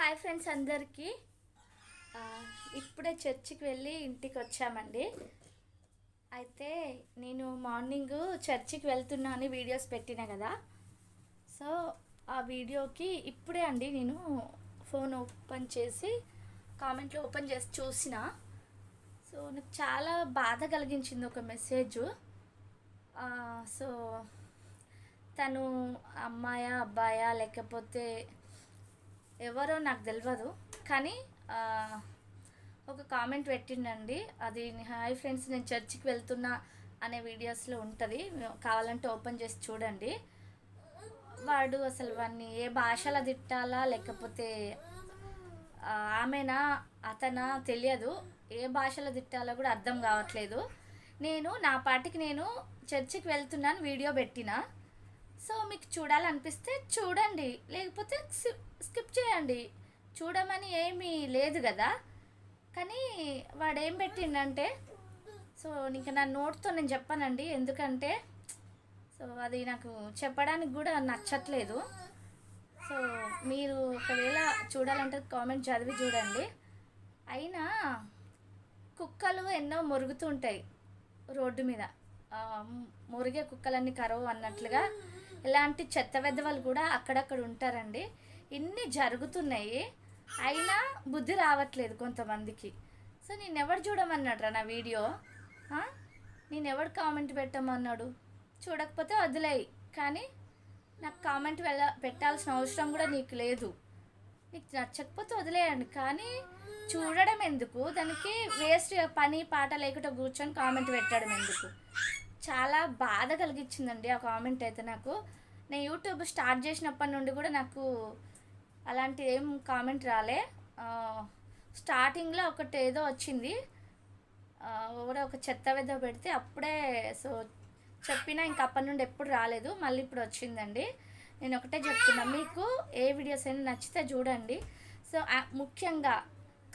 Hi friends అందరికీ. ఇప్పుడే చర్చికి వెళ్ళి ఇంటికి వచ్చామండి. అయితే నేను మార్నింగ్ చర్చికి వెళ్తున్నా అని వీడియోస్ పెట్టినా కదా. సో ఆ వీడియోకి ఇప్పుడే అండి నేను ఫోన్ ఓపెన్ చేసి కామెంట్లు ఓపెన్ చేసి చూసిన. సో నాకు చాలా బాధ కలిగించింది ఒక మెసేజ్. సో తను అమ్మాయా అబ్బాయా లేకపోతే ఎవరో నాకు తెలియదు, కానీ ఒక కామెంట్ పెట్టిండండి. అది హాయ్ ఫ్రెండ్స్ నేను చర్చికి వెళ్తున్నా అనే వీడియోస్లో ఉంటుంది, కావాలంటే ఓపెన్ చేసి చూడండి. వాడు అసలు వాడిని ఏ భాషలో తిట్టాలా లేకపోతే ఆమెనా అతనా తెలియదు, ఏ భాషలో తిట్టాలో కూడా అర్థం కావట్లేదు. నేను నా పాటికి నేను చర్చికి వెళ్తున్నాను వీడియో పెట్టిన. సో మీకు చూడాలనిపిస్తే చూడండి, లేకపోతే స్కిప్ చేయండి. చూడమని ఏమీ లేదు కదా. కానీ వాడు ఏం పెట్టిండంటే, సో ఇంకా నా నోట్తో నేను చెప్పానండి, ఎందుకంటే సో అది నాకు చెప్పడానికి కూడా నచ్చట్లేదు. సో మీరు ఒకవేళ చూడాలంటే కామెంట్ చదివి చూడండి. అయినా కుక్కలు ఎన్నో మురుగుతుంటాయి రోడ్డు మీద, మురిగే కుక్కలన్నీ కరవు అన్నట్లుగా ఇలాంటి చెత్త వెధవలు కూడా అక్కడక్కడ ఉంటారండి. ఇన్ని జరుగుతున్నాయి, అయినా బుద్ధి రావట్లేదు కొంతమందికి. సో నేను ఎవడు చూడమన్నాడు రా నా వీడియో, నేను ఎవడు కామెంట్ పెట్టమన్నాడు? చూడకపోతే వదిలేయి, కానీ నాకు కామెంట్ పెట్టాల్సిన అవసరం కూడా నీకు లేదు. నీకు నచ్చకపోతే వదిలేయండి, కానీ చూడడం ఎందుకు? దానికి వేస్ట్ పని పాట లేకుండా కూర్చొని కామెంట్ పెట్టడం ఎందుకు? చాలా బాధ కలిగించిందండి ఆ కామెంట్ అయితే నాకు. నేను యూట్యూబ్ స్టార్ట్ చేసినప్పటి నుండి కూడా నాకు అలాంటి ఏం కామెంట్ రాలే. స్టార్టింగ్లో ఒకటి ఏదో వచ్చింది, కూడా ఒక చెత్త వెద పెడితే అప్పుడే సో చెప్పినా ఇంక అప్పటి నుండి ఎప్పుడు రాలేదు, మళ్ళీ ఇప్పుడు వచ్చిందండి. నేను ఒకటే చెప్తున్నా, మీకు ఏ వీడియోస్ అయినా నచ్చితే చూడండి. సో ముఖ్యంగా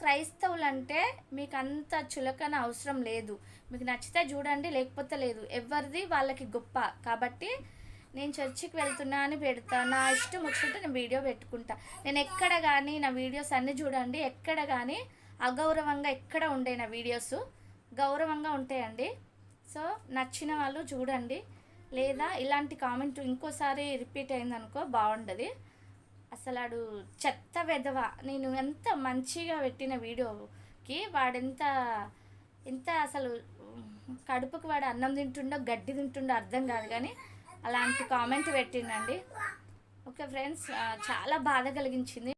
క్రైస్తవులు అంటే మీకు అంత చులకన అవసరం లేదు. మీకు నచ్చితే చూడండి, లేకపోతే లేదు. ఎవరిది వాళ్ళకి గొప్ప. కాబట్టి నేను చర్చికి వెళ్తున్నా అని పెడతా, నా ఇష్టం వచ్చినట్టు నేను వీడియో పెట్టుకుంటా. నేను ఎక్కడ కానీ నా వీడియోస్ అన్నీ చూడండి, ఎక్కడ కానీ అగౌరవంగా ఎక్కడ ఉండే నా వీడియోస్ గౌరవంగా ఉంటాయండి. సో నచ్చిన వాళ్ళు చూడండి, లేదా ఇలాంటి కామెంట్ ఇంకోసారి రిపీట్ అయిందనుకో బాగుండదు. అసలు వాడు చెత్త వెధవ. నేను ఎంత మంచిగా పెట్టిన వీడియోకి వాడెంత ఎంత అసలు కడుపుకి వాడు అన్నం తింటుండో గడ్డి తింటుండో అర్థం కాదు, కానీ అలాంటి కామెంట్ పెట్టిండండి. ఓకే ఫ్రెండ్స్, చాలా బాధ కలిగించింది.